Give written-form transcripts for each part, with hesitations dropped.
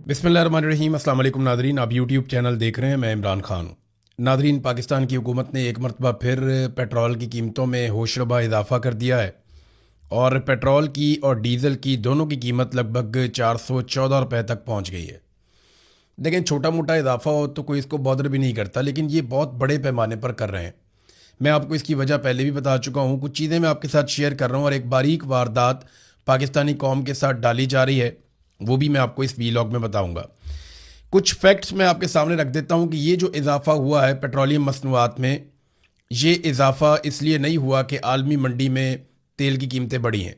बिस्मिल्लाहिर्रहमानिर्रहीम। अस्सलाम वालेकुम नादरीन, आप यूट्यूब चैनल देख रहे हैं। मैं इमरान खान। नादरीन, पाकिस्तान की हुकूमत ने एक मरतबा फिर पेट्रोल की कीमतों में होशरुबा इजाफा कर दिया है और पेट्रोल की और डीज़ल की दोनों की कीमत लगभग 414 रुपये तक पहुंच गई है। देखें, छोटा मोटा इजाफा हो तो कोई इसको बॉदर भी नहीं करता, लेकिन ये बहुत बड़े पैमाने पर कर रहे हैं। मैं आपको इसकी वजह पहले भी बता चुका हूँ। कुछ चीज़ें मैं आपके साथ शेयर कर रहा हूँ और एक बारीक वारदात पाकिस्तानी कौम के साथ डाली जा रही है, वो भी मैं आपको इस वीलॉग में बताऊंगा। कुछ फैक्ट्स मैं आपके सामने रख देता हूं कि ये जो इजाफा हुआ है पेट्रोलियम मसनूआत में, ये इजाफा इसलिए नहीं हुआ कि आलमी मंडी में तेल की कीमतें बढ़ी हैं।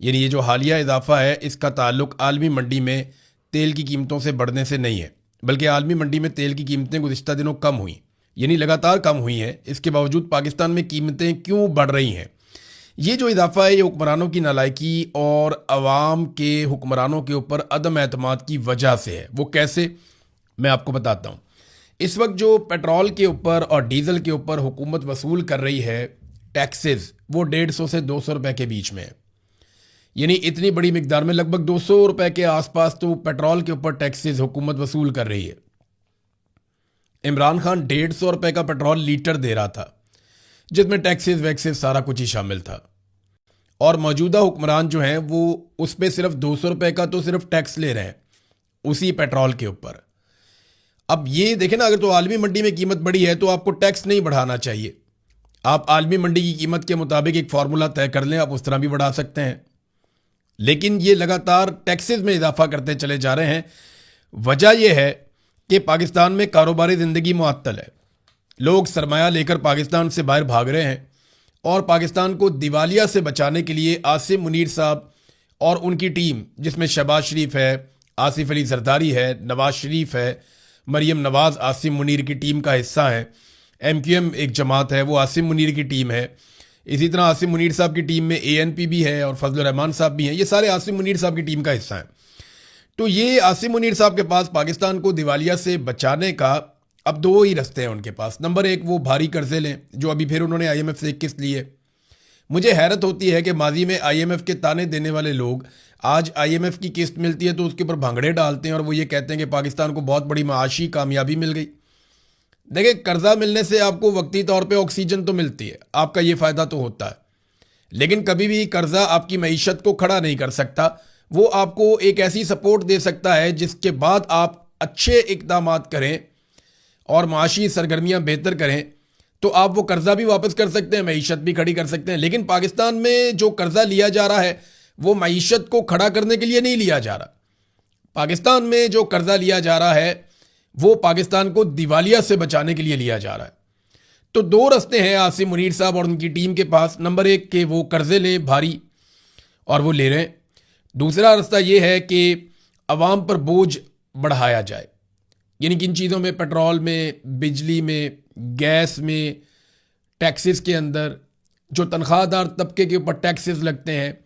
यानी ये जो हालिया इजाफा है इसका ताल्लुक आलमी मंडी में तेल की कीमतों से बढ़ने से नहीं है, बल्कि आलमी मंडी में तेल की कीमतें गुज़िश्ता दिनों कम हुई, यानी लगातार कम हुई हैं। इसके बावजूद पाकिस्तान में कीमतें क्यों बढ़ रही हैं? ये जो इजाफा है ये हुक्मरानों की नालायकी और अवाम के हुक्मरानों के ऊपर अदम एतमाद की वजह से है। वो कैसे, मैं आपको बताता हूँ। इस वक्त जो पेट्रोल के ऊपर और डीज़ल के ऊपर हुकूमत वसूल कर रही है टैक्सेस, वो 150 से 200 रुपए के बीच में है। यानी इतनी बड़ी मिकदार में लगभग 200 रुपए के आसपास तो पेट्रोल के ऊपर टैक्सेस हुकूमत वसूल कर रही है। इमरान खान 150 रुपए का पेट्रोल लीटर दे रहा था, जिसमें टैक्सेस वैक्सेस सारा कुछ ही शामिल था। और मौजूदा हुक्मरान जो हैं वो उस पर सिर्फ 200 रुपए का तो सिर्फ टैक्स ले रहे हैं उसी पेट्रोल के ऊपर। अब ये देखें ना, अगर तो आलमी मंडी में कीमत बढ़ी है तो आपको टैक्स नहीं बढ़ाना चाहिए। आप आलमी मंडी की कीमत के मुताबिक एक फार्मूला तय कर लें, आप उस तरह भी बढ़ा सकते हैं। लेकिन ये लगातार टैक्सेस में इजाफा करते चले जा रहे हैं। वजह यह है कि पाकिस्तान में कारोबारी ज़िंदगी मुअत्तल है। लोग सरमाया लेकर पाकिस्तान से बाहर भाग रहे हैं और पाकिस्तान को दिवालिया से बचाने के लिए आसिम मुनीर साहब और उनकी टीम, जिसमें शहबाज शरीफ है, आसिफ अली जरदारी है, नवाज शरीफ है, मरियम नवाज आसिम मुनीर की टीम का हिस्सा है, MQM एक जमात है वो आसिम मुनीर की टीम है। इसी तरह आसिम मुनीर साहब की टीम में ANP भी है और फजल रहमान साहब भी हैं। ये सारे आसिम मुनीर साहब की टीम का हिस्सा हैं। तो ये आसिम मुनीर साहब के पास पाकिस्तान को दिवालिया से बचाने का अब दो ही रास्ते हैं उनके पास। नंबर एक, वो भारी कर्जे लें, जो अभी फिर उन्होंने IMF से एक किस्त ली है। मुझे हैरत होती है कि माजी में IMF के ताने देने वाले लोग आज IMF की किस्त मिलती है तो उसके ऊपर भंगड़े डालते हैं और वो ये कहते हैं कि पाकिस्तान को बहुत बड़ी माशी कामयाबी मिल गई। देखिए, कर्जा मिलने से आपको वक्ती तौर पे ऑक्सीजन तो मिलती है, आपका ये फ़ायदा तो होता है, लेकिन कभी भी कर्जा आपकी मईशत को खड़ा नहीं कर सकता। वो आपको एक ऐसी सपोर्ट दे सकता है जिसके बाद आप अच्छे इकदाम करें और माशी सरगर्मियाँ बेहतर करें तो आप वो कर्जा भी वापस कर सकते हैं, मईशत भी खड़ी कर सकते हैं। लेकिन पाकिस्तान में जो कर्जा लिया जा रहा है वो मईशत को खड़ा करने के लिए नहीं लिया जा रहा। पाकिस्तान में जो कर्जा लिया जा रहा है वो पाकिस्तान को दिवालिया से बचाने के लिए लिया जा रहा है। तो दो रास्ते हैं आसिम मुनीर साहब और उनकी टीम के पास। नंबर एक कि वो कर्जे लें भारी, और वो ले रहे हैं। दूसरा रास्ता ये है कि अवाम पर बोझ बढ़ाया जाए, यानी किन चीज़ों में, पेट्रोल में, बिजली में, गैस में, टैक्सेस के अंदर जो तनख्वाहदार तबके के ऊपर टैक्सेस लगते हैं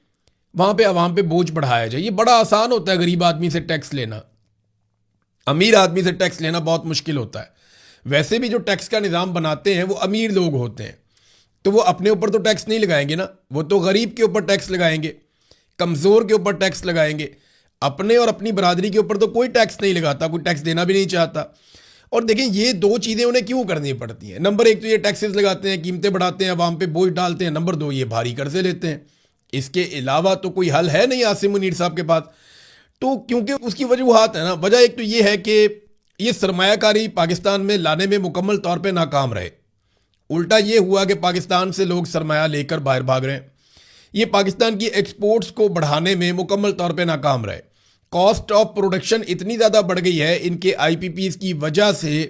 वहाँ पे अवाम पे बोझ बढ़ाया जाए। ये बड़ा आसान होता है गरीब आदमी से टैक्स लेना, अमीर आदमी से टैक्स लेना बहुत मुश्किल होता है। वैसे भी जो टैक्स का निज़ाम बनाते हैं वो अमीर लोग होते हैं, तो वो अपने ऊपर तो टैक्स नहीं लगाएंगे ना, वो तो गरीब के ऊपर टैक्स लगाएंगे, कमज़ोर के ऊपर टैक्स लगाएंगे। अपने और अपनी बरादरी के ऊपर तो कोई टैक्स नहीं लगाता, कोई टैक्स देना भी नहीं चाहता। और देखें, ये दो चीज़ें उन्हें क्यों करनी पड़ती हैं। नंबर एक तो ये टैक्सेस लगाते हैं, कीमतें बढ़ाते हैं, अवाम पे बोझ डालते हैं। नंबर दो, ये भारी कर्जे लेते हैं। इसके अलावा तो कोई हल है नहीं आसिम मुनीर साहब के पास। तो क्योंकि उसकी वजूहात है ना, वजह एक तो ये है कि ये सरमायाकारी पाकिस्तान में लाने में मुकम्मल तौर पर नाकाम रहे। उल्टा ये हुआ कि पाकिस्तान से लोग सरमाया लेकर बाहर भाग रहे हैं। ये पाकिस्तान की एक्सपोर्ट्स को बढ़ाने में मुकम्मल तौर पे नाकाम रहे। कॉस्ट ऑफ प्रोडक्शन इतनी ज़्यादा बढ़ गई है इनके IPPs की वजह से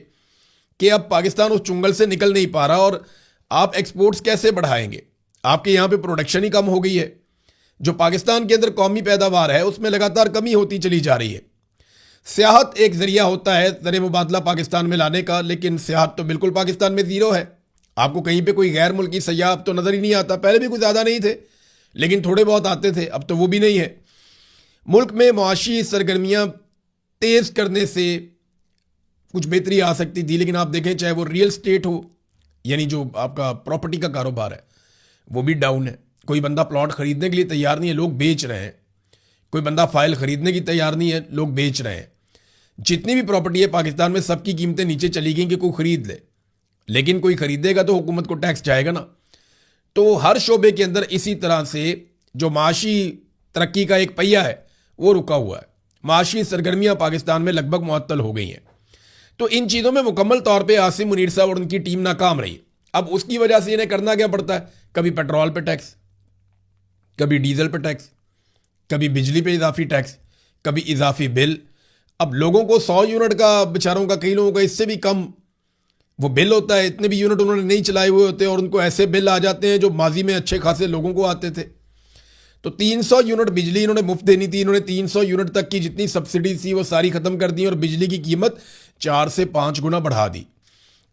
कि अब पाकिस्तान उस चुंगल से निकल नहीं पा रहा। और आप एक्सपोर्ट्स कैसे बढ़ाएंगे, आपके यहाँ पे प्रोडक्शन ही कम हो गई है। जो पाकिस्तान के अंदर कौमी पैदावार है उसमें लगातार कमी होती चली जा रही है। सियाहत एक ज़रिया होता है ज़र मुबादला पाकिस्तान में लाने का, लेकिन सियाहत तो बिल्कुल पाकिस्तान में ज़ीरो है। आपको कहीं पे कोई गैर मुल्की सयाह तो नज़र ही नहीं आता। पहले भी कुछ ज़्यादा नहीं थे, लेकिन थोड़े बहुत आते थे, अब तो वो भी नहीं है। मुल्क में मुआशी सरगर्मियाँ तेज़ करने से कुछ बेहतरी आ सकती थी, लेकिन आप देखें चाहे वो रियल स्टेट हो, यानी जो आपका प्रॉपर्टी का कारोबार है, वो भी डाउन है। कोई बंदा प्लॉट खरीदने के लिए तैयार नहीं है, लोग बेच रहे हैं। कोई बंदा फाइल खरीदने की तैयार नहीं है, लोग बेच रहे हैं। जितनी भी प्रॉपर्टी है पाकिस्तान में सबकी कीमतें नीचे चली गई कि कोई खरीद ले, लेकिन कोई खरीदेगा तो हुकूमत को टैक्स जाएगा ना। तो हर शोबे के अंदर इसी तरह से जो माशी तरक्की का एक पहिया है वो रुका हुआ है। माशी सरगर्मियां पाकिस्तान में लगभग मुअत्तल हो गई हैं। तो इन चीज़ों में मुकम्मल तौर पे आसिम मुनीर साहब और उनकी टीम नाकाम रही। अब उसकी वजह से इन्हें करना क्या पड़ता है, कभी पेट्रोल पे टैक्स, कभी डीजल पे टैक्स, कभी बिजली पे इजाफी टैक्स, कभी इजाफी बिल। अब लोगों को 100 यूनिट का, बेचारों का, कई लोगों का इससे भी कम वो बिल होता है। इतने भी यूनिट उन्होंने नहीं चलाए हुए होते और उनको ऐसे बिल आ जाते हैं जो माजी में अच्छे खासे लोगों को आते थे। तो 300 यूनिट बिजली इन्होंने मुफ्त देनी थी। इन्होंने 300 यूनिट तक की जितनी सब्सिडी थी वो सारी खत्म कर दी और बिजली की कीमत 4 से 5 गुना बढ़ा दी।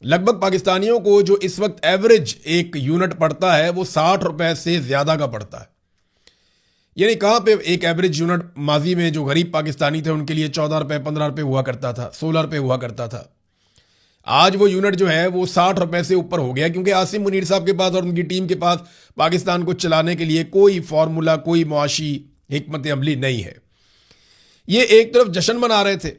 लगभग पाकिस्तानियों को जो इस वक्त एवरेज एक यूनिट पड़ता है वो 60 रुपए से ज्यादा का पड़ता है। यानी कहाँ पे एक एवरेज यूनिट माजी में जो गरीब पाकिस्तानी थे उनके लिए 14 रुपए, 15 रुपए हुआ करता था, 16 रुपए हुआ करता था। आज वो यूनिट जो है वो 60 रुपए से ऊपर हो गया, क्योंकि आसिम मुनीर साहब के पास और उनकी टीम के पास पाकिस्तान को चलाने के लिए कोई फार्मूला, कोई मुआशी हिकमत अमली नहीं है। ये एक तरफ जश्न मना रहे थे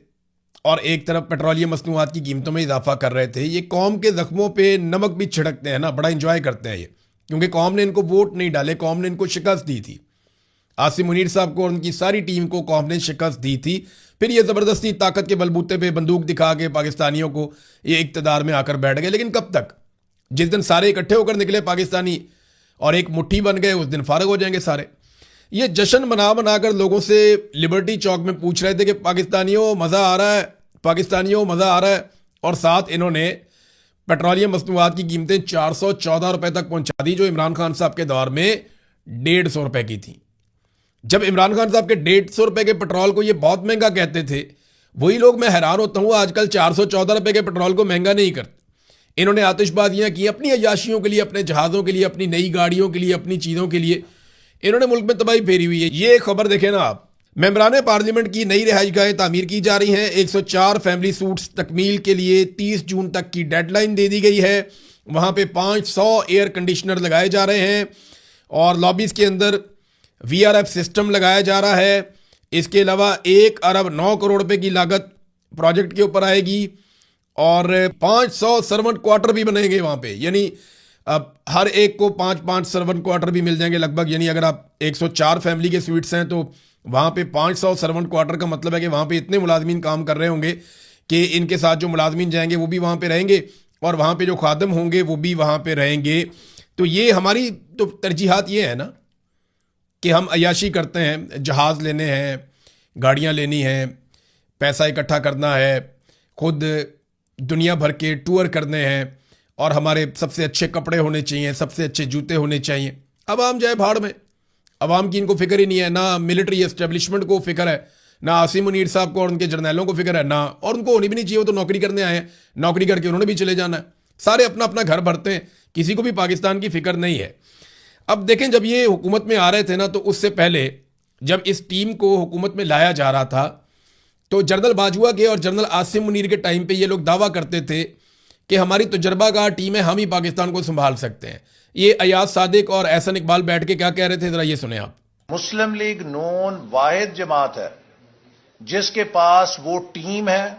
और एक तरफ पेट्रोलियम मसनूआत की कीमतों में इजाफा कर रहे थे। ये कौम के जख्मों पे नमक भी छिड़कते हैं ना, बड़ा इंजॉय करते हैं ये, क्योंकि कौम ने इनको वोट नहीं डाले, कौम ने इनको शिकस्त दी थी। आसिम मुनीर साहब को और उनकी सारी टीम को कौम ने शिकस्त दी थी। फिर ये ज़बरदस्ती ताकत के बलबूते पे बंदूक दिखा के पाकिस्तानियों को ये इक़्तिदार में आकर बैठ गए। लेकिन कब तक? जिस दिन सारे इकट्ठे होकर निकले पाकिस्तानी और एक मुट्ठी बन गए, उस दिन फारग हो जाएंगे सारे। ये जश्न मना कर लोगों से लिबर्टी चौक में पूछ रहे थे कि पाकिस्तानियों मज़ा आ रहा है, पाकिस्तानियों मज़ा आ रहा है। और साथ इन्होंने पेट्रोलियम मसनूआत की कीमतें 414 रुपए तक पहुंचा दी, जो इमरान खान साहब के दौर में 150 रुपए की थी। जब इमरान खान साहब के 150 रुपए के पेट्रोल को ये बहुत महंगा कहते थे, वही लोग, मैं हैरान होता हूँ, आजकल 414 रुपए के पेट्रोल को महंगा नहीं करते। इन्होंने आतिशबाजियां की अपनी अय्याशियों के लिए, अपने जहाज़ों के लिए, अपनी नई गाड़ियों के लिए, अपनी चीज़ों के लिए। इन्होंने मुल्क में तबाही फेरी हुई है। ये खबर देखें ना आप, मेंबरान पार्लियामेंट की नई रिहाइशगाहें तामीर की जा रही हैं। 104 फैमिली सूट्स तकमील के लिए 30 जून तक की डेडलाइन दे दी गई है। वहाँ पे 500 एयर कंडीशनर लगाए जा रहे हैं और लॉबीज़ के अंदर VRF सिस्टम लगाया जा रहा है। इसके अलावा 1 अरब 9 करोड़ रुपए की लागत प्रोजेक्ट के ऊपर आएगी और 500 सर्वेंट क्वार्टर भी बनेंगे वहाँ पे। यानी अब हर एक को 5-5 सर्वेंट क्वार्टर भी मिल जाएंगे लगभग। यानी अगर आप 104 फैमिली के स्वीट्स हैं तो वहाँ पे 500 सर्वेंट क्वार्टर का मतलब है कि वहाँ पे इतने मुलाजमीन काम कर रहे होंगे कि इनके साथ जो मुलाजमीन जाएंगे वो भी वहाँ पे रहेंगे और वहाँ पे जो खादम होंगे वो भी वहाँ पे रहेंगे। तो ये हमारी तो तरजीहात ये है ना कि हम अय्याशी करते हैं, जहाज़ लेने हैं, गाड़ियाँ लेनी हैं, पैसा इकट्ठा करना है, खुद दुनिया भर के टूर करने हैं और हमारे सबसे अच्छे कपड़े होने चाहिए, सबसे अच्छे जूते होने चाहिए। अब आम जाए भाड़ में, अवाम की इनको फिक्र ही नहीं है। ना मिलिट्री एस्टेब्लिशमेंट को फिक्र है, ना आसिम मुनीर साहब को और उनके जर्नैलों को फिक्र है, ना, और उनको होनी भी नहीं चाहिए। वो तो नौकरी करने आए हैं, नौकरी करके उन्होंने भी चले जाना है। सारे अपना अपना घर भरते हैं, किसी को भी पाकिस्तान की फिक्र नहीं है। अब देखें, जब ये हुकूमत में आ रहे थे ना, तो उससे पहले जब इस टीम को हुकूमत में लाया जा रहा था तो जनरल बाजवा के और जनरल आसिम मुनीर के टाइम पे ये लोग दावा करते थे कि हमारी तजर्बाकार टीम है, हम ही पाकिस्तान को संभाल सकते हैं। ये अयाज सादिक और एहसन इकबाल बैठ के क्या कह रहे थे, जरा ये सुने आप। मुस्लिम लीग नून वाहिद जमात है जिसके पास वो टीम है,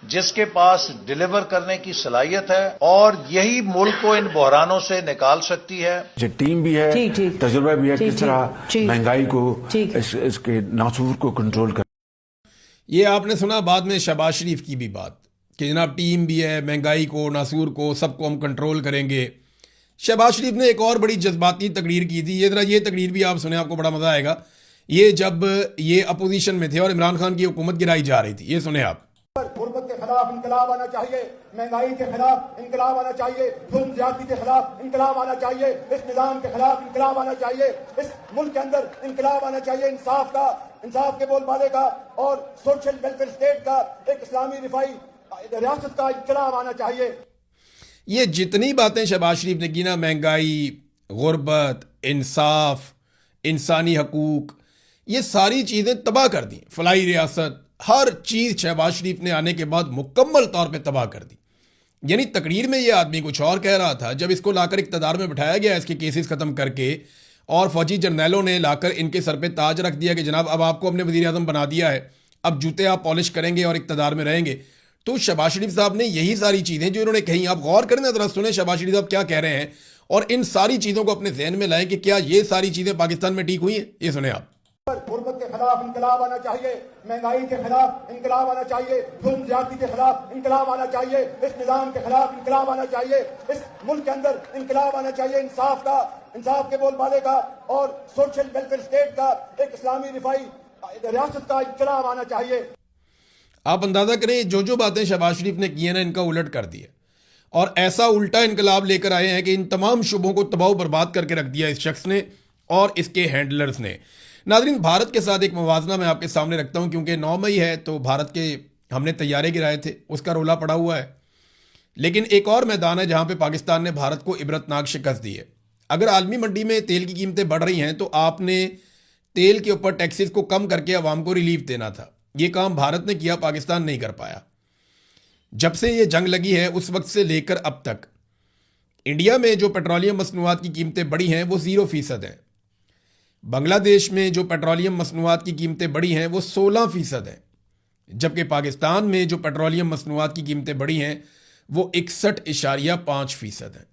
जिसके पास डिलीवर करने की सलाहियत है और यही मुल्क को इन बहरानों से निकाल सकती है। जो टीम भी है, तजुर्बा भी है, किस तरह महंगाई को, इसके नासूर को कंट्रोल कर। ये आपने सुना बाद में शहबाज शरीफ की भी बात कि जनाब टीम भी है, महंगाई को, नासूर को, सबको हम कंट्रोल करेंगे। शहबाज शरीफ ने एक और बड़ी जज्बाती तकरीर की थी। ये जरा ये तकरीर भी आप सुने, आपको बड़ा मजा आएगा। ये जब ये अपोजिशन में थे और इमरान खान की हुकूमत गिराई जा रही थी, ये सुने आप। गुर्बत के खिलाफ इंकलाब आना चाहिए, महंगाई के खिलाफ इंकलाब आना चाहिए, जुल्म ज्यादती के खिलाफ इंकलाब आना चाहिए, इस निजाम के खिलाफ इंकलाब आना चाहिए, इस मुल्क के अंदर इंकलाब आना चाहिए, इंसाफ के बोलबाले का और सोशल वेलफेयर स्टेट का, एक इस्लामी रिफाई रियासत का इंकलाब आना चाहिए। ये जितनी बातें शहबाज शरीफ ने की ना, महंगाई, गुर्बत, इंसाफ, इंसानी हकूक, ये सारी चीजें तबाह कर दी। फलाई रियासत, हर चीज शहबाज शरीफ ने आने के बाद मुकम्मल तौर पे तबाह कर दी। यानी तकरीर में ये आदमी कुछ और कह रहा था, जब इसको लाकर इक़्तिदार में बिठाया गया, इसके केसेस खत्म करके और फौजी जर्नैलों ने लाकर इनके सर पे ताज रख दिया कि जनाब अब आपको अपने वज़ीर आज़म बना दिया है, अब जूते आप पॉलिश करेंगे और इक़्तिदार में रहेंगे। तो शहबाज शरीफ साहब ने यही सारी चीज़ें जो इन्होंने कही, आप गौर करें ना, ज़रा सुने शहबाज शरीफ साहब क्या कह रहे हैं और इन सारी चीज़ों को अपने जहन में लाएं कि क्या ये सारी चीज़ें पाकिस्तान में ठीक हुई हैं। ये सुने आप। गुर्बत के खिलाफ इंकलाब आना चाहिए, महंगाई के खिलाफ इंकलाब आना चाहिए, जुल्म ज्यादती के खिलाफ इंकलाब आना चाहिए, इस निजाम के खिलाफ इंकलाब आना चाहिए, इस मुल्क के अंदर इंकलाब आना चाहिए, इंसाफ का, इंसाफ के बोलबाले का और सोशल वेलफेयर स्टेट का, एक इस्लामी रिफाई रियासत का इंकलाब आना चाहिए। आप अंदाजा करें जो जो बातें शहबाज शरीफ ने की है ना, इनका उलट कर दिया और ऐसा उल्टा इनकलाब लेकर आए हैं कि इन तमाम शुबों को तबाह बर्बाद करके रख दिया इस शख्स ने और इसके हैंडलर्स ने। नाज़रीन, भारत के साथ एक मुवाजना मैं आपके सामने रखता हूं क्योंकि 9 मई है तो भारत के हमने तैयारे गिराए थे, उसका रोला पड़ा हुआ है। लेकिन एक और मैदान है जहां पे पाकिस्तान ने भारत को इबरतनाक शिकस्त दी है। अगर आलमी मंडी में तेल की कीमतें बढ़ रही हैं तो आपने तेल के ऊपर टैक्सेस को कम करके अवाम को रिलीफ देना था। ये काम भारत ने किया, पाकिस्तान नहीं कर पाया। जब से ये जंग लगी है उस वक्त से लेकर अब तक इंडिया में जो पेट्रोलियम मसनूआत की कीमतें बढ़ी हैं वो 0% हैं। बांग्लादेश में जो पेट्रोलियम मसनूआत की कीमतें बढ़ी हैं वो 16% हैं, जबकि पाकिस्तान में जो पेट्रोलियम मसनूआत की कीमतें बढ़ी हैं वो 61.5% हैं।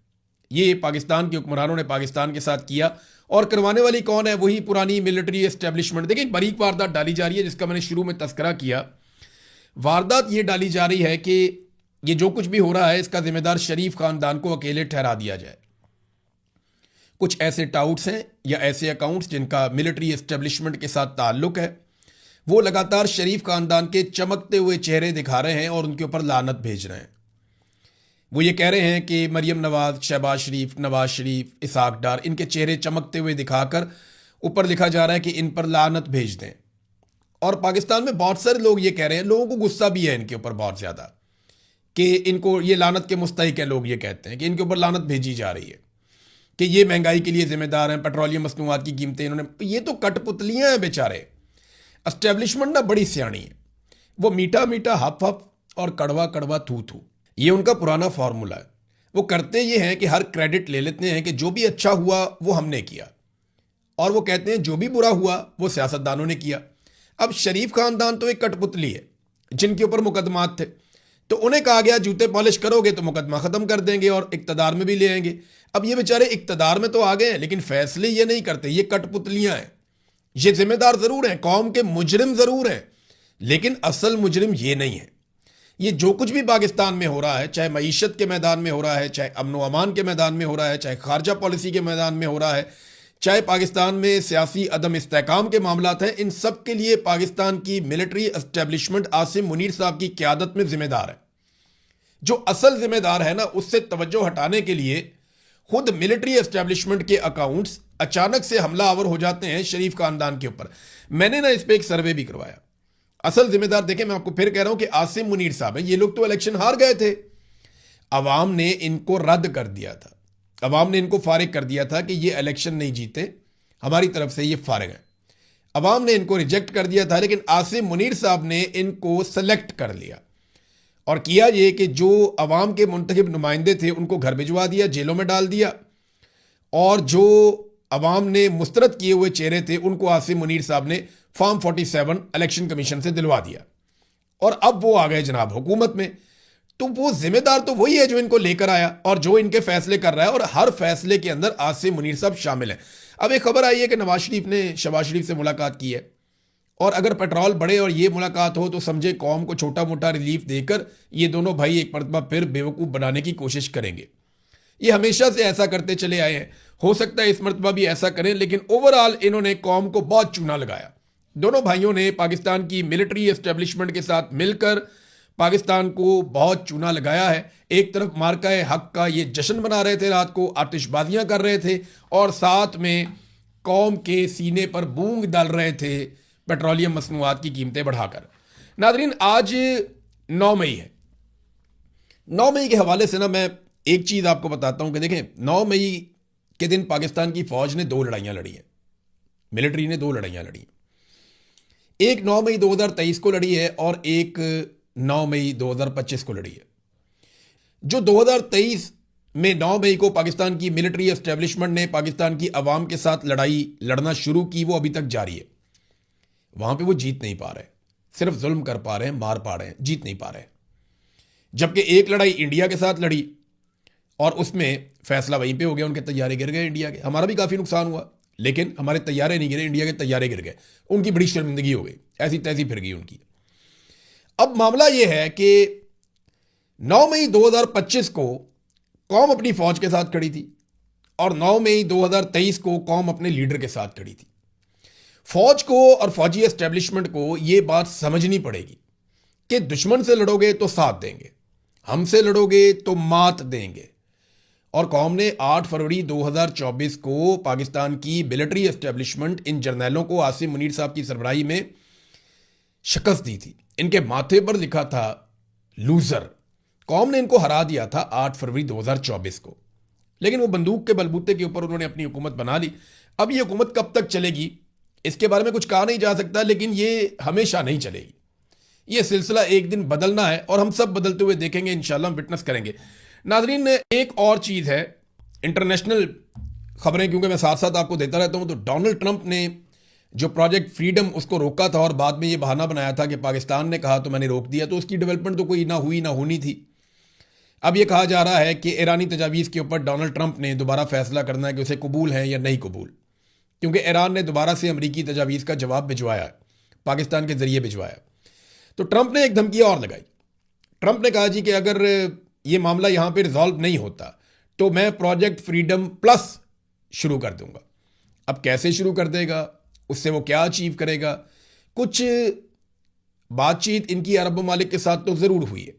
ये पाकिस्तान के हुक्मरानों ने पाकिस्तान के साथ किया और करवाने वाली कौन है? वही पुरानी मिलिट्री एस्टेब्लिशमेंट। देखिए, एक बारीक वारदात डाली जा रही है जिसका मैंने शुरू में तस्करा किया। वारदात ये डाली जा रही है कि ये जो कुछ भी हो रहा है इसका जिम्मेदार शरीफ खानदान को अकेले ठहरा दिया जाए। कुछ ऐसे टाउट्स हैं या ऐसे अकाउंट्स जिनका मिलिट्री एस्टेब्लिशमेंट के साथ ताल्लुक है, वो लगातार शरीफ खानदान के चमकते हुए चेहरे दिखा रहे हैं और उनके ऊपर लानत भेज रहे हैं। वो ये कह रहे हैं कि मरियम नवाज, शहबाज शरीफ, नवाज शरीफ, इसहाक डार, इनके चेहरे चमकते हुए दिखाकर ऊपर लिखा जा रहा है कि इन पर लानत भेज दें। और पाकिस्तान में बहुत सारे लोग ये कह रहे हैं, लोगों को गुस्सा भी है इनके ऊपर बहुत ज़्यादा कि इनको ये लानत के मुस्तहिक है। लोग ये कहते हैं कि इनके ऊपर लानत भेजी जा रही है कि ये महंगाई के लिए जिम्मेदार हैं, पेट्रोलियम मसनूआत की कीमतें इन्होंने। ये तो कठपुतलियाँ हैं बेचारे। एस्टेब्लिशमेंट ना बड़ी सियाणी है, वो मीठा मीठा हफ हफ और कड़वा कड़वा थू थू, ये उनका पुराना फार्मूला है। वो करते ये हैं कि हर क्रेडिट ले लेते हैं कि जो भी अच्छा हुआ वो हमने किया, और वो कहते हैं जो भी बुरा हुआ वो सियासतदानों ने किया। अब शरीफ खानदान तो एक कठपुतली है जिनके ऊपर मुकदमात थे, तो उन्हें कहा गया जूते पॉलिश करोगे तो मुकदमा ख़त्म कर देंगे और इक्तदार में भी ले आएंगे। अब ये बेचारे इक्तदार में तो आ गए हैं लेकिन फैसले ये नहीं करते, ये कठपुतलियाँ हैं। ये जिम्मेदार ज़रूर हैं, कौम के मुजरिम ज़रूर हैं, लेकिन असल मुजरिम ये नहीं है। ये जो कुछ भी पाकिस्तान में हो रहा है, चाहे मईशत के मैदान में हो रहा है, चाहे अमन व अमान के मैदान में हो रहा है, चाहे खारजा पॉलिसी के मैदान में हो रहा है, चाहे पाकिस्तान में सियासी अदम इस्तेकाम के मामलात हैं, इन सब के लिए पाकिस्तान की मिलिट्री एस्टेब्लिशमेंट आसिम मुनीर साहब की क़यादत में जिम्मेदार है। जो असल जिम्मेदार है ना, उससे तवज्जो हटाने के लिए खुद मिलिट्री एस्टेब्लिशमेंट के अकाउंट्स अचानक से हमला आवर हो जाते हैं शरीफ खानदान के ऊपर। मैंने ना इस पर एक सर्वे भी करवाया। असल जिम्मेदार देखें, मैं आपको फिर कह रहा हूं कि आसिम मुनीर साहब हैं। ये लोग तो इलेक्शन हार गए थे, अवाम ने इनको रद्द कर दिया था, अवाम ने इनको फारिग कर दिया था कि ये इलेक्शन नहीं जीते, हमारी तरफ से ये फारिग हैं। अवाम ने इनको रिजेक्ट कर दिया था, लेकिन आसिम मुनीर साहब ने इनको सेलेक्ट कर लिया और किया ये कि जो अवाम के मुंतखब नुमाइंदे थे उनको घर भिजवा दिया, जेलों में डाल दिया, और जो अवाम ने मुस्तरद किए हुए चेहरे थे उनको आसिम मुनीर साहब ने फॉर्म 47 इलेक्शन कमीशन से दिलवा दिया और अब वो आ गए जनाब हुकूमत में। तो वो जिम्मेदार तो वही है जो इनको लेकर आया और जो इनके फैसले कर रहा है, और हर फैसले के अंदर आसिम मुनीर साहब शामिल हैं। अब एक खबर आई है कि नवाज शरीफ ने शहबाज शरीफ से मुलाकात की है, और अगर पेट्रोल बढ़े और ये मुलाकात हो तो समझे कौम को छोटा मोटा रिलीफ देकर ये दोनों भाई एक मरतबा फिर बेवकूफ़ बनाने की कोशिश करेंगे। ये हमेशा से ऐसा करते चले आए हैं, हो सकता है इस मरतबा भी ऐसा करें, लेकिन ओवरऑल इन्होंने कौम को बहुत चूना लगाया। दोनों भाइयों ने पाकिस्तान की मिलिट्री एस्टेब्लिशमेंट के साथ मिलकर पाकिस्तान को बहुत चूना लगाया है। एक तरफ मार्का हक का ये जश्न मना रहे थे, रात को आतिशबाजियां कर रहे थे, और साथ में कौम के सीने पर बूंद डाल रहे थे पेट्रोलियम मसनूआत की कीमतें बढ़ाकर। नादरीन, आज 9 मई है। 9 मई के हवाले से ना मैं एक चीज़ आपको बताता हूं कि देखें, 9 मई के दिन पाकिस्तान की फ़ौज ने 2 लड़ाइयाँ लड़ी हैं, मिलिट्री ने 2 लड़ाइयाँ लड़ी। एक 9 मई 2023 को लड़ी है और एक 9 मई 2025 को लड़ी है। जो 2023 में 9 मई को पाकिस्तान की मिलिट्री एस्टेब्लिशमेंट ने पाकिस्तान की अवाम के साथ लड़ाई लड़ना शुरू की, वो अभी तक जारी है। वहां पे वो जीत नहीं पा रहे, सिर्फ जुल्म कर पा रहे हैं, मार पा रहे हैं, जीत नहीं पा रहे। जबकि एक लड़ाई इंडिया के साथ लड़ी और उसमें फैसला वहीं पे हो गया, उनके तैयारे गिर गए इंडिया के। हमारा भी काफ़ी नुकसान हुआ, लेकिन हमारे तैयारे नहीं गिरे, इंडिया के तैयारे गिर गए। उनकी बड़ी शर्मिंदगी हो गई, ऐसी तैसी फिर गई उनकी। अब मामला यह है कि 9 मई 2025 को कौम अपनी फौज के साथ खड़ी थी और 9 मई 2023 को कौम अपने लीडर के साथ खड़ी थी। फौज को और फौजी एस्टेब्लिशमेंट को यह बात समझनी पड़ेगी कि दुश्मन से लड़ोगे तो साथ देंगे, हमसे लड़ोगे तो मात देंगे। और कौम ने 8 फरवरी 2024 को पाकिस्तान की मिलिट्री एस्टेब्लिशमेंट इन जर्नैलों को आसिम मुनीर साहब की सरबराही में शिकस्त दी थी। इनके माथे पर लिखा था लूजर। कौम ने इनको हरा दिया था 8 फरवरी 2024 को, लेकिन वो बंदूक के बलबूते के ऊपर उन्होंने अपनी हुकूमत बना ली। अब ये हुकूमत कब तक चलेगी इसके बारे में कुछ कहा नहीं जा सकता, लेकिन ये हमेशा नहीं चलेगी। ये सिलसिला एक दिन बदलना है और हम सब बदलते हुए देखेंगे, इंशाल्लाह हम विटनेस करेंगे। नाजरीन, एक और चीज़ है, इंटरनेशनल खबरें क्योंकि मैं साथ साथ आपको देता रहता हूं, तो डोनाल्ड ट्रंप ने जो प्रोजेक्ट फ्रीडम उसको रोका था और बाद में ये बहाना बनाया था कि पाकिस्तान ने कहा तो मैंने रोक दिया, तो उसकी डेवलपमेंट तो कोई ना हुई ना होनी थी। अब ये कहा जा रहा है कि ईरानी तजावीज़ के ऊपर डोनाल्ड ट्रंप ने दोबारा फैसला करना है कि उसे कबूल है या नहीं कबूल, क्योंकि ईरान ने दोबारा से अमरीकी तजावीज़ का जवाब भिजवाया है, पाकिस्तान के ज़रिए भिजवाया। तो ट्रंप ने एक धमकी और लगाई। ट्रंप ने कहा जी कि अगर ये मामला यहाँ पे रिजॉल्व नहीं होता तो मैं प्रोजेक्ट फ्रीडम प्लस शुरू कर दूंगा। अब कैसे शुरू कर देगा, उससे वो क्या अचीव करेगा? कुछ बातचीत इनकी अरब ममालिक के साथ तो ज़रूर हुई है,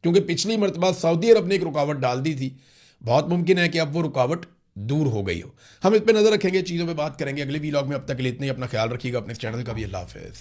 क्योंकि पिछली मरतबा सऊदी अरब ने एक रुकावट डाल दी थी। बहुत मुमकिन है कि अब वो रुकावट दूर हो गई हो। हम इस पर नज़र रखेंगे, चीज़ों पे बात करेंगे अगले वीलॉग में। अब तक के लिए इतना ही। अपना ख्याल रखिएगा, अपने चैनल का भी। अल्लाह हाफ़िज़।